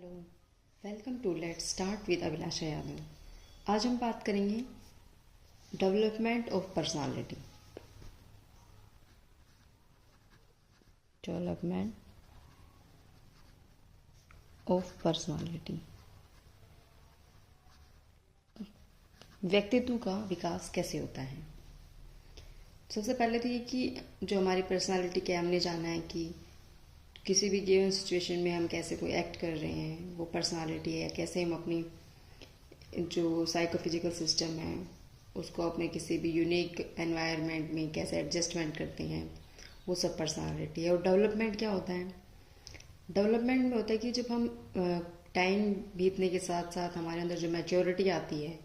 Hello, welcome to let's start with Abhilasha Yadav. आज हम बात करेंगे development of personality. Development of personality, व्यक्तित्व का विकास कैसे होता है। सबसे पहले तो ये कि जो हमारी पर्सनालिटी क्या, हमने जाना है कि किसी भी गिवन सिचुएशन में हम कैसे कोई एक्ट कर रहे हैं, वो पर्सनालिटी है। कैसे हम अपनी जो साइकोफिजिकल सिस्टम है उसको अपने किसी भी यूनिक एनवायरनमेंट में कैसे एडजस्टमेंट करते हैं, वो सब पर्सनालिटी है। और डेवलपमेंट क्या होता है? डेवलपमेंट में होता है कि जब हम टाइम बीतने के साथ साथ हमारे अंदर जो मैच्योरिटी आती है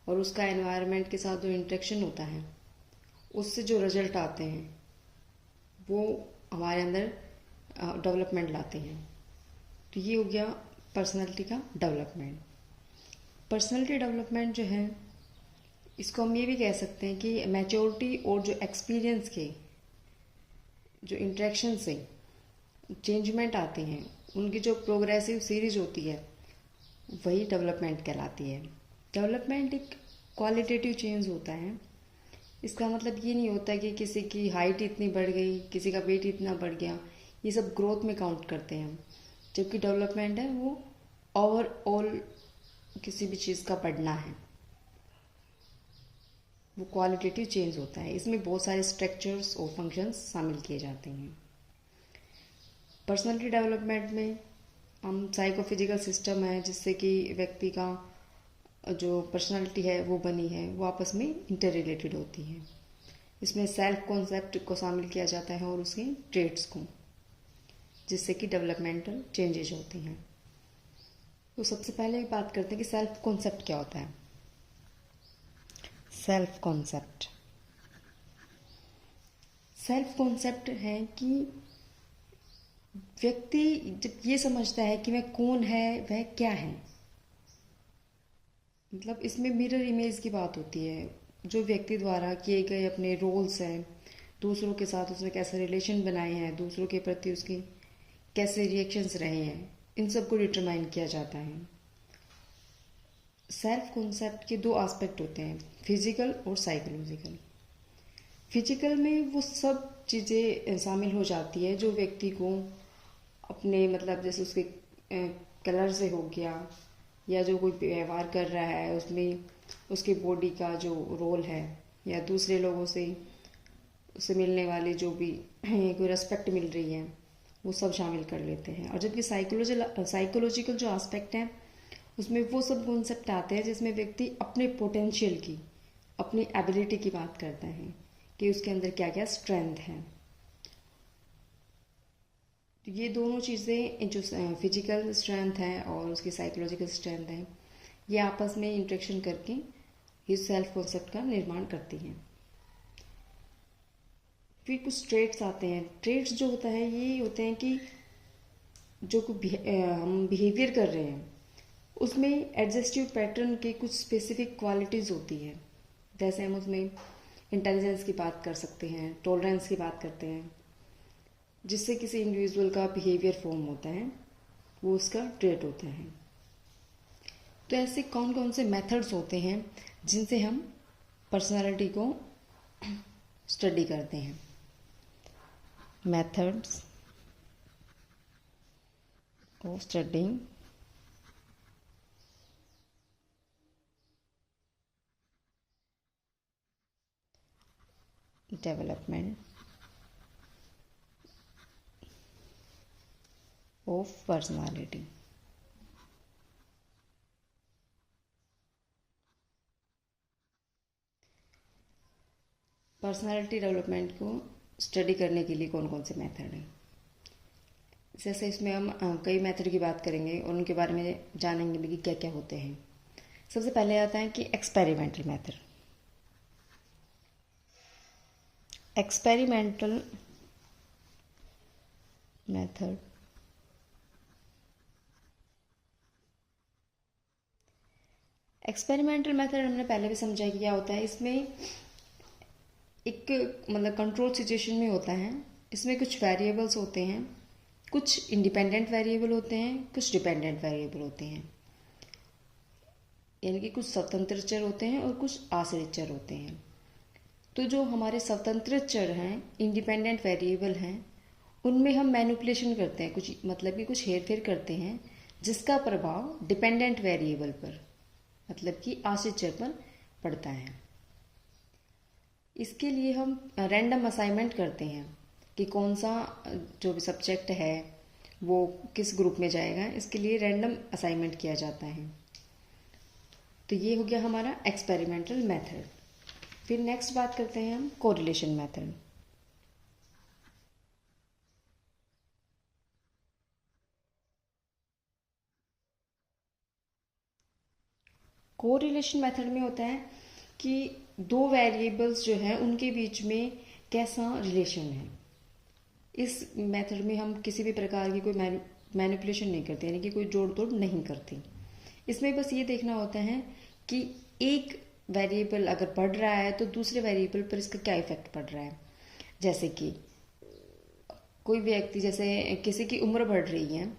और उसका एनवायरनमेंट के साथ जो इंटरेक्शन होता है, उससे जो रिजल्ट आते हैं वो हमारे अंदर डेवलपमेंट लाते हैं। तो ये हो गया पर्सनालिटी का डेवलपमेंट। पर्सनालिटी डेवलपमेंट जो है, इसको हम ये भी कह सकते हैं कि मैच्योरिटी और जो एक्सपीरियंस के जो इंटरेक्शन से चेंजमेंट आते हैं, उनकी जो प्रोग्रेसिव सीरीज होती है, वही डेवलपमेंट कहलाती है। डेवलपमेंट एक क्वालिटेटिव चेंज होता है। इसका मतलब ये नहीं होता कि किसी की हाइट इतनी बढ़ गई, किसी का वेट इतना बढ़ गया, ये सब ग्रोथ में काउंट करते हैं हम। जबकि डेवलपमेंट है वो ओवरऑल किसी भी चीज़ का बढ़ना है, वो क्वालिटेटिव चेंज होता है। इसमें बहुत सारे स्ट्रक्चर्स और फंक्शंस शामिल किए जाते हैं। पर्सनालिटी डेवलपमेंट में हम साइकोफिजिकल सिस्टम है जिससे कि व्यक्ति का जो पर्सनालिटी है वो बनी है, वो आपस में इंटर रिलेटेड होती है। इसमें सेल्फ कॉन्सेप्ट को शामिल किया जाता है और उसके ट्रेड्स को, जिससे कि डेवलपमेंटल चेंजेस होते हैं। तो सबसे पहले बात करते हैं कि सेल्फ कॉन्सेप्ट क्या होता है। सेल्फ कॉन्सेप्ट है कि व्यक्ति जब ये समझता है कि वह कौन है, वह क्या है, मतलब इसमें मिरर इमेज की बात होती है। जो व्यक्ति द्वारा किए गए अपने रोल्स हैं, दूसरों के साथ उसने कैसे रिलेशन बनाए हैं, दूसरों के प्रति उसकी कैसे रिएक्शंस रहे हैं, इन सब को डिटरमाइन किया जाता है। सेल्फ कॉन्सेप्ट के दो एस्पेक्ट होते हैं, फिजिकल और साइकोलॉजिकल। फिजिकल में वो सब चीज़ें शामिल हो जाती है जो व्यक्ति को अपने, मतलब जैसे उसके कलर से हो गया, या जो कोई व्यवहार कर रहा है उसमें उसके बॉडी का जो रोल है, या दूसरे लोगों से उसे मिलने वाली जो भी कोई रेस्पेक्ट मिल रही है, वो सब शामिल कर लेते हैं। और जबकि साइकोलॉजिकल जो एस्पेक्ट है, उसमें वो सब कॉन्सेप्ट आते हैं जिसमें व्यक्ति अपने पोटेंशियल की, अपनी एबिलिटी की बात करता है कि उसके अंदर क्या क्या स्ट्रेंथ है। तो ये दोनों चीज़ें, जो फिजिकल स्ट्रेंथ है और उसकी साइकोलॉजिकल स्ट्रेंथ है, ये आपस में इंटरेक्शन करके इस सेल्फ कॉन्सेप्ट का निर्माण करती हैं। फिर कुछ ट्रेट्स आते हैं। ट्रेट्स जो होता है, ये होते हैं कि जो हम बिहेवियर कर रहे हैं उसमें एडजस्टिव पैटर्न की कुछ स्पेसिफिक क्वालिटीज़ होती है। जैसे हम उसमें इंटेलिजेंस की बात कर सकते हैं, टॉलरेंस की बात करते हैं, जिससे किसी इंडिविजुअल का बिहेवियर फॉर्म होता है, वो उसका ट्रेट होता है। तो ऐसे कौन कौन से मेथड्स होते हैं जिनसे हम पर्सनालिटी को स्टडी करते हैं। Methods of studying development of personality. Personality development को स्टडी करने के लिए कौन कौन से मेथड हैं। जैसे इसमें हम कई मेथड की बात करेंगे और उनके बारे में जानेंगे भी कि क्या क्या होते हैं। सबसे पहले आता है कि एक्सपेरिमेंटल मेथड। एक्सपेरिमेंटल मेथड हमने पहले भी समझा कि क्या होता है। इसमें एक, मतलब कंट्रोल सिचुएशन में होता है। इसमें कुछ वेरिएबल्स होते हैं कुछ इंडिपेंडेंट वेरिएबल होते हैं, कुछ डिपेंडेंट वेरिएबल होते हैं, यानी कि कुछ स्वतंत्र चर होते हैं और कुछ आश्रित चर होते हैं। तो जो हमारे स्वतंत्र चर हैं, इंडिपेंडेंट वेरिएबल हैं, उनमें हम मैनिपुलेशन करते हैं, कुछ मतलब कि कुछ हेर फेर करते हैं जिसका प्रभाव डिपेंडेंट वेरिएबल पर, मतलब कि आश्रित चर पर पड़ता है। इसके लिए हम रैंडम असाइनमेंट करते हैं कि कौन सा जो भी सब्जेक्ट है वो किस ग्रुप में जाएगा, इसके लिए रैंडम असाइनमेंट किया जाता है। तो ये हो गया हमारा एक्सपेरिमेंटल मेथड। फिर नेक्स्ट बात करते हैं हम कोरिलेशन मेथड। कोरिलेशन मेथड में होता है कि दो वेरिएबल्स जो हैं उनके बीच में कैसा रिलेशन है। इस मेथड में हम किसी भी प्रकार की कोई मैनिपुलेशन नहीं करते, यानी कि कोई जोड़ तोड़ नहीं करते। इसमें बस ये देखना होता है कि एक वेरिएबल अगर बढ़ रहा है तो दूसरे वेरिएबल पर इसका क्या इफेक्ट पड़ रहा है। जैसे कि कोई व्यक्ति, जैसे किसी की उम्र बढ़ रही है,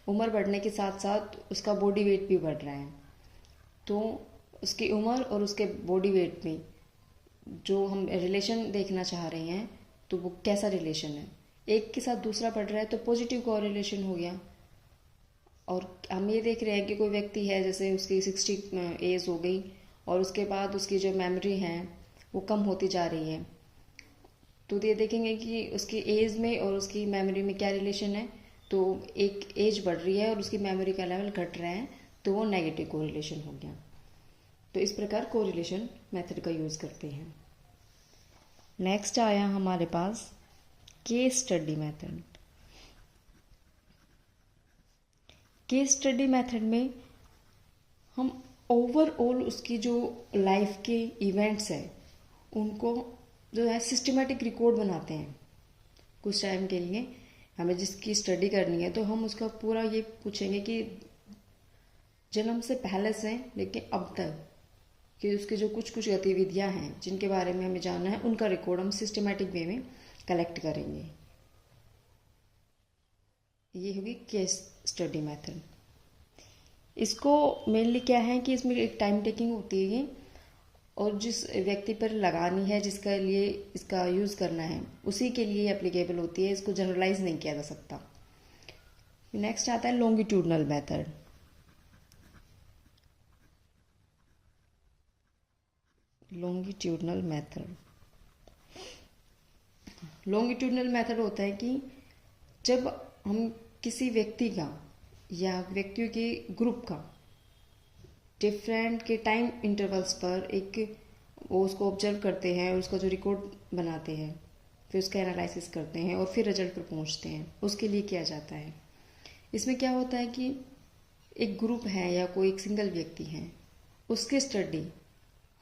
उम्र बढ़ने के साथ साथ उसका बॉडी वेट भी बढ़ रहा है, तो उसकी उम्र और उसके बॉडी वेट में जो हम रिलेशन देखना चाह रहे हैं तो वो कैसा रिलेशन है। एक के साथ दूसरा बढ़ रहा है तो पॉजिटिव कोरिलेशन हो गया। और हम ये देख रहे हैं कि कोई व्यक्ति है, जैसे उसकी 60 एज हो गई और उसके बाद उसकी जो मेमोरी है वो कम होती जा रही है, तो ये देखेंगे कि उसकी एज में और उसकी मेमोरी में क्या रिलेशन है। तो एक एज बढ़ रही है और उसकी मेमोरी का लेवल घट रहा है, तो वो नेगेटिव कोरिलेशन हो गया। तो इस प्रकार कोरिलेशन मेथड का यूज़ करते हैं। नेक्स्ट आया हमारे पास case study method. Case study method में हम ओवरऑल उसकी जो लाइफ के इवेंट्स हैं उनको जो है सिस्टमेटिक रिकॉर्ड बनाते हैं। कुछ टाइम के लिए हमें जिसकी स्टडी करनी है तो हम उसका पूरा ये पूछेंगे कि जन्म से पहले से लेकिन अब तक कि उसकी जो कुछ कुछ गतिविधियां हैं जिनके बारे में हमें जानना है, उनका रिकॉर्ड हम सिस्टमेटिक वे में कलेक्ट करेंगे। ये होगी केस स्टडी मेथड। इसको मेनली क्या है कि इसमें एक टाइम टेकिंग होती है और जिस व्यक्ति पर लगानी है, जिसका लिए इसका यूज़ करना है, उसी के लिए एप्लीकेबल होती है। इसको जनरलाइज नहीं किया जा सकता। नेक्स्ट आता है longitudinal method. Longitudinal method longitudinal method होता है कि जब हम किसी व्यक्ति का या व्यक्तियों के ग्रुप का डिफरेंट के टाइम इंटरवल्स पर एक वो उसको ऑब्जर्व करते हैं और उसका जो रिकॉर्ड बनाते हैं, फिर उसका एनालिसिस करते हैं और फिर रिजल्ट पर पहुंचते हैं, उसके लिए किया जाता है। इसमें क्या होता है कि एक ग्रुप है या कोई एक सिंगल व्यक्ति है, उसकी स्टडी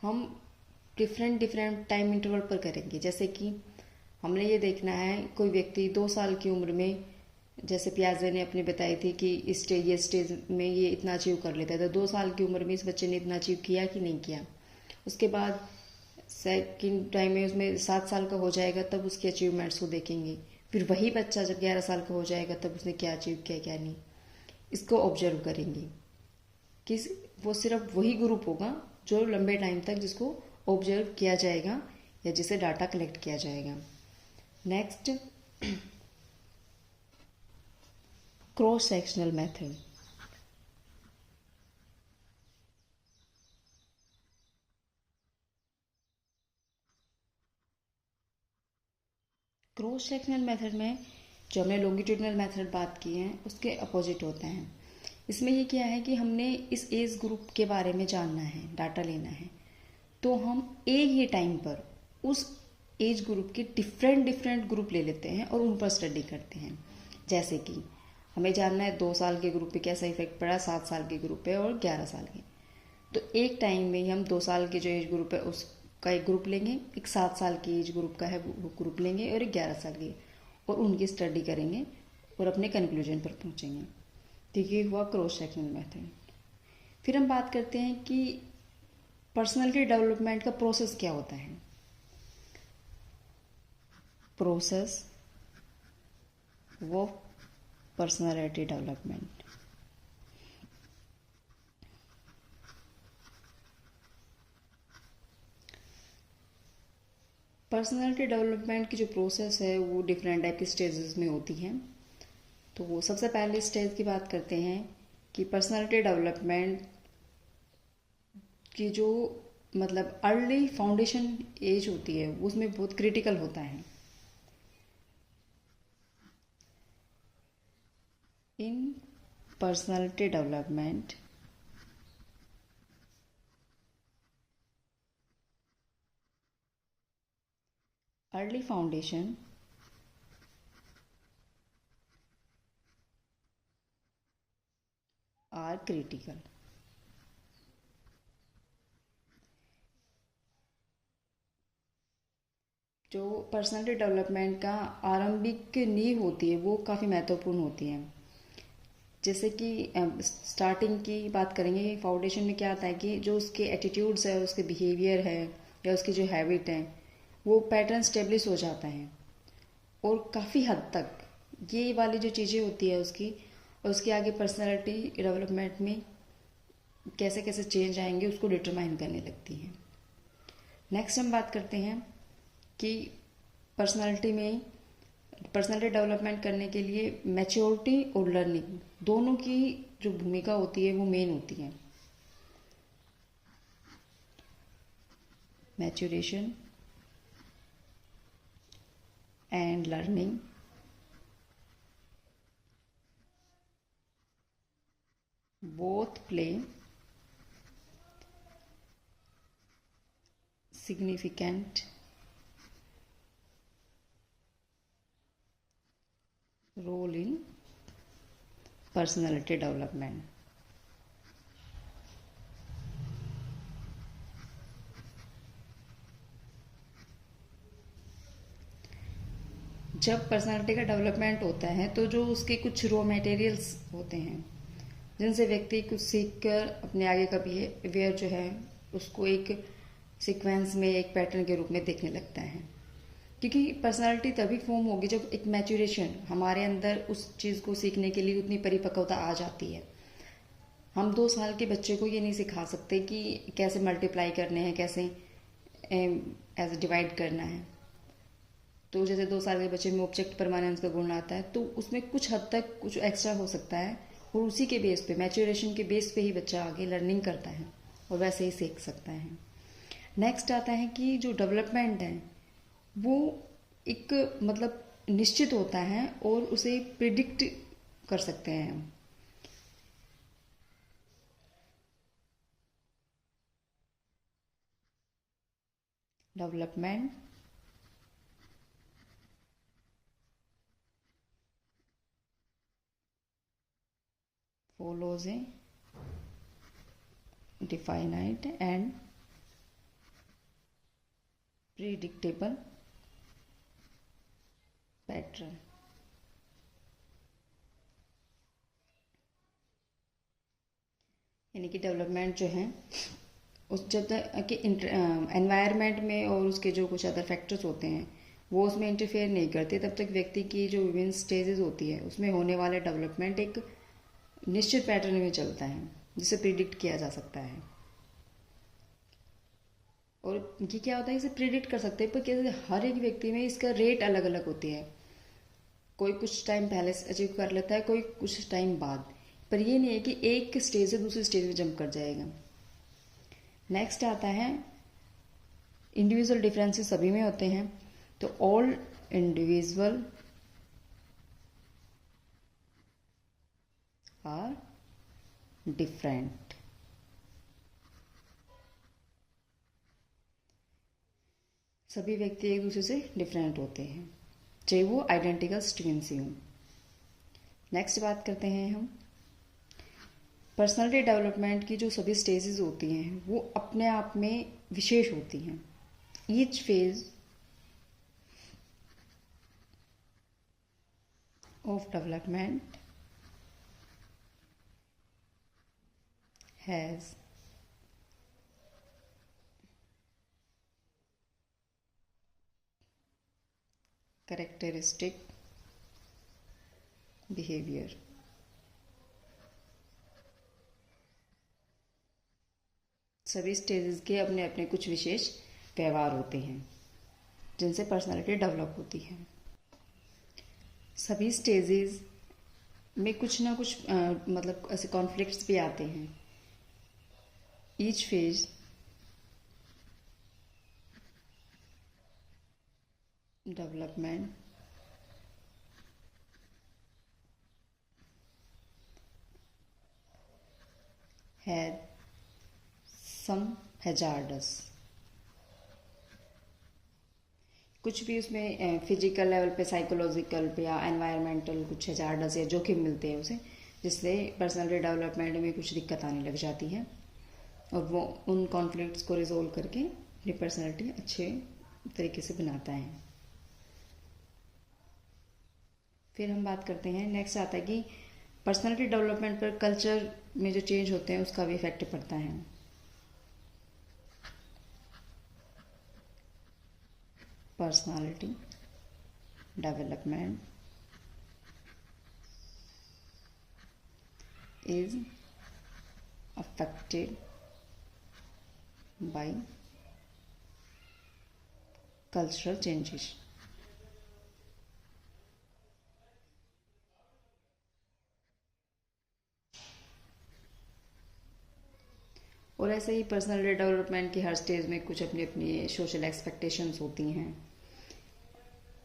हम डिफरेंट डिफरेंट टाइम इंटरवल पर करेंगे। जैसे कि हमने ये देखना है कोई व्यक्ति 2 साल की उम्र में, जैसे पियाजे ने अपनी बताई थी कि ये स्टेज में ये इतना अचीव कर लेता है, तो 2 साल की उम्र में इस बच्चे ने इतना अचीव किया कि नहीं किया। उसके बाद सेकंड टाइम में उसमें 7 साल का हो जाएगा, तब उसके अचीवमेंट्स को देखेंगे। फिर वही बच्चा जब 11 साल का हो जाएगा तब उसने क्या अचीव किया क्या नहीं, इसको ऑब्जर्व करेंगे। कि वो सिर्फ वही ग्रुप होगा जो लंबे टाइम तक जिसको ऑब्जर्व किया जाएगा या जिसे डाटा कलेक्ट किया जाएगा। Next cross sectional method. Cross sectional method में जो हमने लॉन्गिट्यूडनल मेथड बात की है उसके अपोजिट होता है। इसमें ये क्या है कि हमने इस एज ग्रुप के बारे में जानना है, डाटा लेना है, तो हम एक ही टाइम पर उस एज ग्रुप के डिफरेंट डिफरेंट ग्रुप ले लेते हैं और उन पर स्टडी करते हैं। जैसे कि हमें जानना है 2 साल के ग्रुप पे कैसा इफेक्ट पड़ा, 7 साल के ग्रुप पे और 11 साल के, तो एक टाइम में ही हम 2 साल के जो एज ग्रुप है उसका एक ग्रुप लेंगे, एक 7 साल की एज ग्रुप का है वो ग्रुप लेंगे और एक 11 साल की, और उनकी स्टडी करेंगे और अपने कंक्लूजन पर पहुंचेंगे। तो ये हुआ क्रॉस सेक्शनल मेथड। फिर हम बात करते हैं कि पर्सनालिटी डेवलपमेंट का प्रोसेस क्या होता है। प्रोसेस वो पर्सनालिटी डेवलपमेंट। पर्सनालिटी डेवलपमेंट की जो प्रोसेस है वो डिफरेंट टाइप के स्टेजेस में होती हैं। तो वो सबसे पहले स्टेज की बात करते हैं कि पर्सनालिटी डेवलपमेंट की जो मतलब अर्ली फाउंडेशन एज होती है उसमें बहुत क्रिटिकल होता है। In personality development early foundation are critical. जो पर्सनालिटी डेवलपमेंट का आरंभिक नींव होती है वो काफ़ी महत्वपूर्ण होती है। जैसे कि स्टार्टिंग की बात करेंगे, फाउंडेशन में क्या आता है कि जो उसके एटीट्यूड्स है, उसके बिहेवियर है या उसकी जो हैबिट है वो पैटर्न स्टेब्लिश हो जाता है। और काफ़ी हद तक ये वाली जो चीज़ें होती है उसकी, और उसके आगे पर्सनालिटी डेवलपमेंट में कैसे कैसे चेंज आएंगे उसको डिटरमाइन करने लगती हैं। नेक्स्ट हम बात करते हैं कि पर्सनालिटी डेवलपमेंट करने के लिए मैच्योरिटी और लर्निंग दोनों की जो भूमिका होती है वो मेन होती है। Maturation and learning both play significant role in personality development। जब पर्सनालिटी का डेवलपमेंट होता है तो जो उसके कुछ रॉ मटेरियल्स होते हैं जिनसे व्यक्ति कुछ सीख कर अपने आगे का बिहेवियर जो है उसको एक सीक्वेंस में, एक पैटर्न के रूप में देखने लगता है। क्योंकि पर्सनालिटी तभी फॉर्म होगी जब एक मैच्योरेशन हमारे अंदर उस चीज़ को सीखने के लिए उतनी परिपक्वता आ जाती है। हम 2 साल के बच्चे को ये नहीं सिखा सकते कि कैसे मल्टीप्लाई करने हैं, कैसे एज डिवाइड करना है। तो जैसे 2 साल के बच्चे में ऑब्जेक्ट परमानेंस का गुण आता है तो उसमें कुछ हद तक कुछ एक्स्ट्रा हो सकता है और उसी के बेस पे, मैच्योरेशन के बेस पे ही बच्चा आगे लर्निंग करता है और वैसे ही सीख सकता है। नेक्स्ट आता है कि जो डेवलपमेंट है वो एक मतलब निश्चित होता है और उसे प्रिडिक्ट कर सकते हैं हम। Development follows a definite and predictable pattern। यानी कि डेवलपमेंट जो है उस जब तक कि एनवायरनमेंट में और उसके जो कुछ अदर फैक्टर्स होते हैं वो उसमें इंटरफेयर नहीं करते, तब तक व्यक्ति की जो विभिन्न स्टेजेस होती है उसमें होने वाला डेवलपमेंट एक निश्चित पैटर्न में चलता है जिसे प्रिडिक्ट किया जा सकता है। और ये क्या होता है, इसे प्रिडिक्ट कर सकते हैं पर कैसे, हर एक व्यक्ति में इसका रेट अलग अलग होती है। कोई कुछ टाइम पहले अचीव कर लेता है, कोई कुछ टाइम बाद, पर ये नहीं है कि एक स्टेज से दूसरी स्टेज में जंप कर जाएगा। नेक्स्ट आता है इंडिविजुअल डिफरेंसेस सभी में होते हैं। तो ऑल इंडिविजुअल आर डिफरेंट। सभी व्यक्ति एक दूसरे से डिफरेंट होते हैं चाहे वो आइडेंटिकल ट्विन्स ही हों। नेक्स्ट बात करते हैं हम पर्सनालिटी डेवलपमेंट की जो सभी स्टेजेस होती हैं वो अपने आप में विशेष होती हैं। Each phase of development has characteristic behaviour. सभी स्टेजेस के अपने अपने कुछ विशेष व्यवहार होते हैं जिनसे पर्सनालिटी डेवलप होती है। सभी स्टेजेस में कुछ ना कुछ मतलब ऐसे कॉन्फ्लिक्ट्स भी आते हैं। Each phase development had some hazardous। कुछ भी उसमें फिजिकल लेवल पे, साइकोलॉजिकल पे या एनवायरमेंटल कुछ हजार्डस या जोखिम मिलते हैं उसे, जिससे पर्सनालिटी डेवलपमेंट में कुछ दिक्कत आने लग जाती है और वो उन कॉन्फ्लिक्ट्स को रिजोल्व करके अपनी पर्सनालिटी अच्छे तरीके से बनाता है। फिर हम बात करते हैं, नेक्स्ट आता है कि पर्सनालिटी डेवलपमेंट पर कल्चर में जो चेंज होते हैं उसका भी इफेक्ट पड़ता है। Personality development is affected by cultural changes। और ऐसे ही पर्सनालिटी डेवलपमेंट की हर स्टेज में कुछ अपनी अपनी सोशल एक्सपेक्टेशंस होती हैं।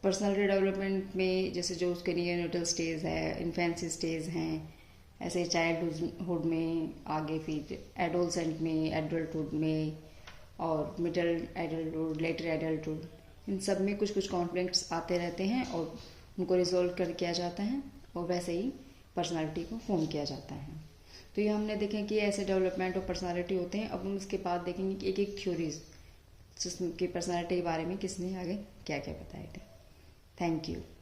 पर्सनालिटी डेवलपमेंट में जैसे जो उसके नियोनेटल स्टेज है, इन्फेंसी स्टेज हैं, ऐसे चाइल्डहुड में, आगे फिर एडोलसेंट में, एडल्टहुड में और मिडल एडल्टहुड, लेटर एडल्टहुड, इन सब में कुछ कुछ कॉन्फ्लिक्ट्स आते रहते हैं और उनको रिजोल्व कर किया जाता है और वैसे ही पर्सनालिटी को फॉर्म किया जाता है। तो ये हमने देखें कि ऐसे डेवलपमेंट और पर्सनालिटी होते हैं। अब हम इसके बाद देखेंगे कि एक एक थ्योरीज की पर्सनालिटी के बारे में किसने आगे क्या क्या बताए थे। Thank you.